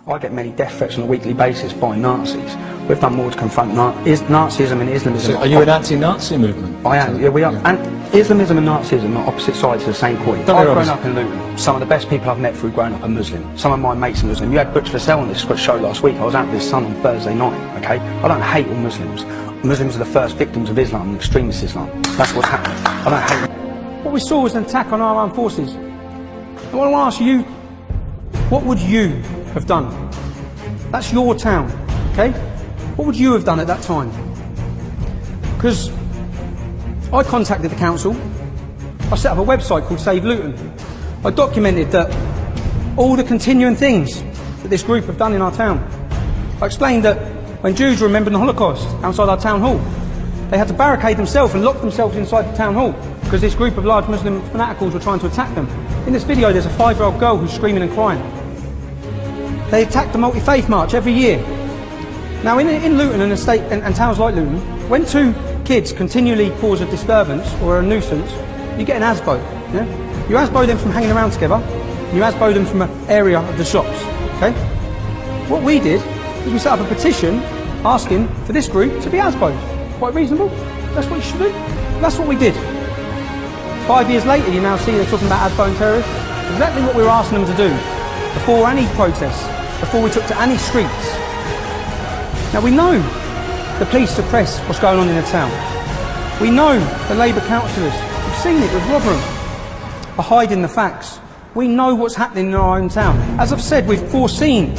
I get many death threats on a weekly basis by Nazis. We've done more to confront Nazism and Islamism. So are you an anti-Nazi movement? I am, yeah, we are. Yeah. And Islamism and Nazism are opposite sides of the same coin. I've grown up in Luton. Some of the best people I've met through growing up are Muslim. Some of my mates are Muslim. You had Butch Vassell on this show last week. I was out with his son on Thursday night, okay? I don't hate all Muslims. Muslims are the first victims of Islam and extremist Islam. That's what's happening. I don't hate them. What we saw was an attack on our armed forces. I want to ask you, what would you have done? That's your town, okay? What would you have done at that time? Because I contacted the council. I set up a website called Save Luton. I documented that all the continuing things that this group have done in our town. I explained that when Jews were remembering the Holocaust outside our town hall, they had to barricade themselves and lock themselves inside the town hall because this group of large Muslim fanaticals were trying to attack them. In this video there's a 5-year-old girl who's screaming and crying. They attack the multi-faith march every year. Now in Luton and towns like Luton, when two kids continually cause a disturbance or a nuisance, you get an ASBO. Yeah? You ASBO them from hanging around together, and you ASBO them from an area of the shops. Okay? What we did was we set up a petition asking for this group to be ASBO'd. Quite reasonable. That's what you should do. That's what we did. 5 years later, you now see they're talking about ASBOing terrorists. Exactly what we were asking them to do before any protests, before we took to any streets. Now we know the police suppress what's going on in the town. We know the Labour councillors, we've seen it with Rotherham, are hiding the facts. We know what's happening in our own town. As I've said, we've foreseen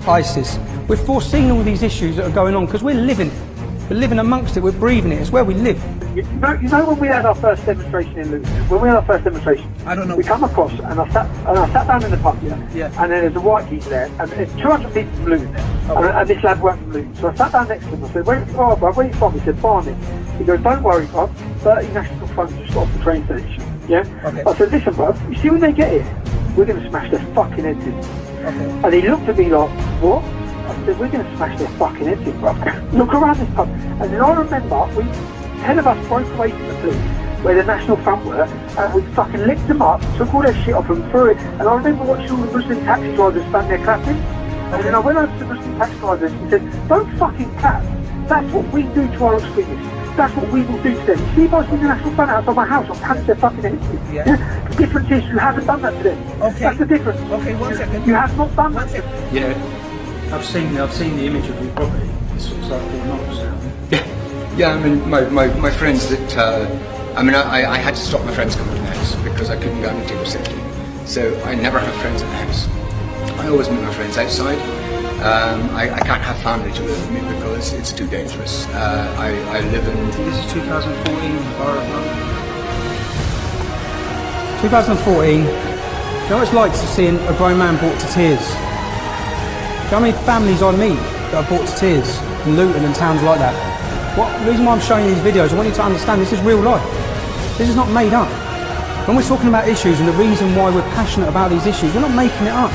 ISIS. We've foreseen all these issues that are going on because we're living it. We're living amongst it, we're breathing it, it's where we live. You know when we had our first demonstration in Luton, I don't know. We come across and I sat down in the pub, yeah. And then there's a white geezer there, and there's 200 people from Luton there, and this lad weren't from Luton. So I sat down next to him, I said, where are you from? He said, Barnet. He goes, don't worry, bruv, 30 National Fronts just got off the train station, yeah? Okay. I said, listen, bruv, you see when they get here, we're going to smash their fucking heads in. Okay. And he looked at me like, what? I said, we're going to smash their fucking heads in, bruv. Look around this pub. And then I remember, 10 of us broke away from the police, where the National Front were, and we fucking licked them up, took all their shit off and threw it. And I remember watching all the Muslim taxi drivers stand there clapping. And then I went over to the Muslim taxi drivers and said, don't fucking clap. That's what we do to our extremists. That's what we will do to them. You see if I see the National Front outside my house, I'll punch their fucking heads in. Yeah? The difference is you haven't done that to them. Okay. That's the difference. Okay, 1 second. You have not done that. Yeah. I've seen the image of your property. It's sort of like Fort Knox now. Yeah, I mean, my friends that, I had to stop my friends coming to the house because I couldn't guarantee their safety. So I never have friends in the house. I always meet my friends outside. I can't have family to live with me because it's too dangerous. I live in... This is 2014, Borough of London. 2014, you know what it's like to see a grown man brought to tears? Do you know how many families I meet that are brought to tears in Luton and towns like that? The reason why I'm showing you these videos, I want you to understand this is real life. This is not made up. When we're talking about issues and the reason why we're passionate about these issues, we're not making it up.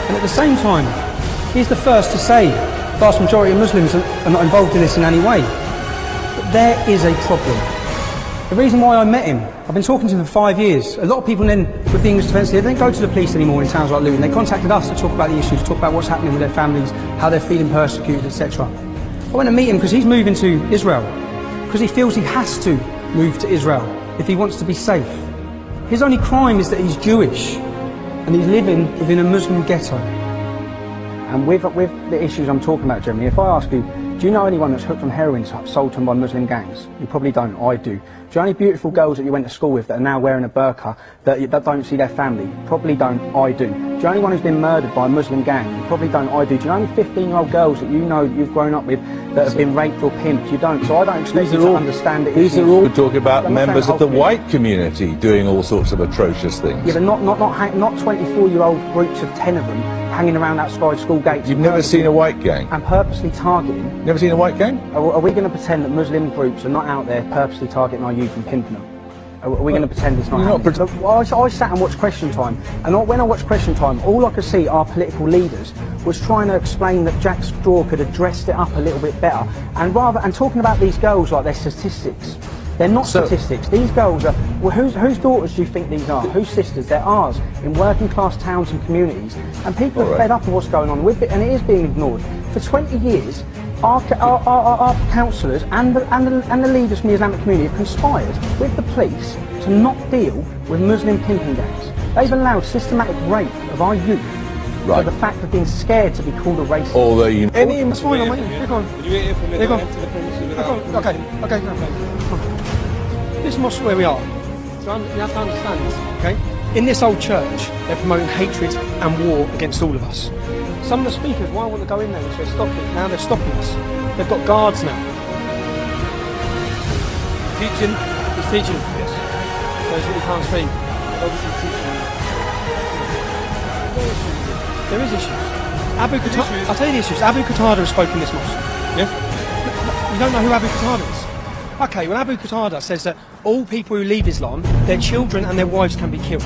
And at the same time, he's the first to say the vast majority of Muslims are not involved in this in any way. But there is a problem. The reason why I met him, I've been talking to him for 5 years. A lot of people then, with the English Defence League, they don't go to the police anymore in towns like Luton. They contacted us to talk about the issues, talk about what's happening with their families, how they're feeling persecuted, etc. I went to meet him because he's moving to Israel, because he feels he has to move to Israel if he wants to be safe. His only crime is that he's Jewish and he's living within a Muslim ghetto. And with the issues I'm talking about, Jeremy, if I ask you, do you know anyone that's hooked on heroin sold to them by Muslim gangs? You probably don't. I do. Do you know any beautiful girls that you went to school with that are now wearing a burqa that don't see their family? Probably don't. I do. Do you know anyone who's been murdered by a Muslim gang? You probably don't. I do. Do you know any 15-year-old girls that you know that you've grown up with that have been raped or pimped? You don't. So I don't expect you to understand it. These are all talking about members of the white community doing all sorts of atrocious things. Yeah, but not 24-year-old groups of 10 of them hanging around outside school gates. You've never seen a white gang? And purposely targeting. Never seen a white gang? Are we going to pretend that Muslim groups are not out there purposely targeting our youth and pimping them? Are we going to pretend it's not happening? I sat and watched Question Time, and when I watched Question Time, all I could see our political leaders was trying to explain that Jack Straw could have dressed it up a little bit better, and talking about these girls like they're statistics. They're not So- statistics. These girls are, well, whose daughters do you think these are? Whose sisters? They're ours, in working class towns and communities. And people are All right. fed up of what's going on, and it is being ignored. For 20 years, our councillors and the leaders from the Islamic community have conspired with the police to not deal with Muslim pimping gangs. They've allowed systematic rape of our youth Right. for the fact of being scared to be called a racist. Although you... Any... That's fine, I'm waiting. Here, go on. Would you wait for me Here, to go on. enter the premises Here, without... go on. Okay, no problem. This mosque where we are, so you have to understand this, okay? In this old church, they're promoting hatred and war against all of us. Some of the speakers, why want to go in there, which they're stopping, now they're stopping us. They've got guards now. Teaching? He's teaching. Yes. So he can't speak. Obviously teaching. There is issues. I'll tell you the issues. Abu Qatada has spoken this mosque. Yeah? You don't know who Abu Qatada is? Okay, well Abu Qatada says that all people who leave Islam, their children and their wives can be killed.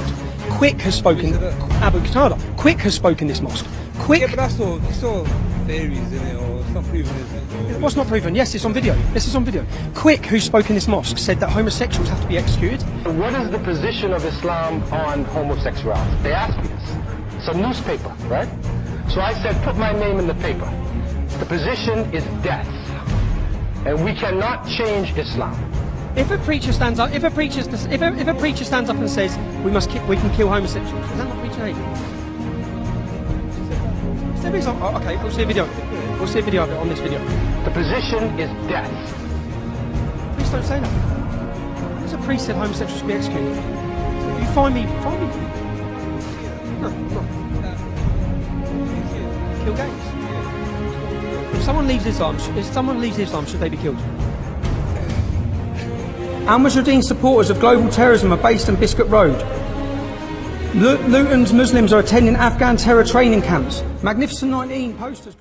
Quick has spoken, Abu Qatada, Quick has spoken this mosque. Quick, Yeah, but that's all theories, isn't it? Or it's not proven, is it? what's not proven? Yes, it's on video. This is on video. Quick, who spoke in this mosque, said that homosexuals have to be executed. What is the position of Islam on homosexuality? They asked me this. It's a newspaper, right? So I said, put my name in the paper. The position is death. And we cannot change Islam. If a preacher stands up, if a preacher stands up and says we can kill homosexuals, is that not preaching hate? There is. Okay, we'll see a video. We'll see a video of it on this video. The position is death. Please don't say that. As a priest said homosexuals should be executed. You find me. No. Kill gays. If someone leaves Islam, should they be killed? Al Mujahideen supporters of global terrorism are based on Biscuit Road. Luton's Muslims are attending Afghan terror training camps. Magnificent 19 posters.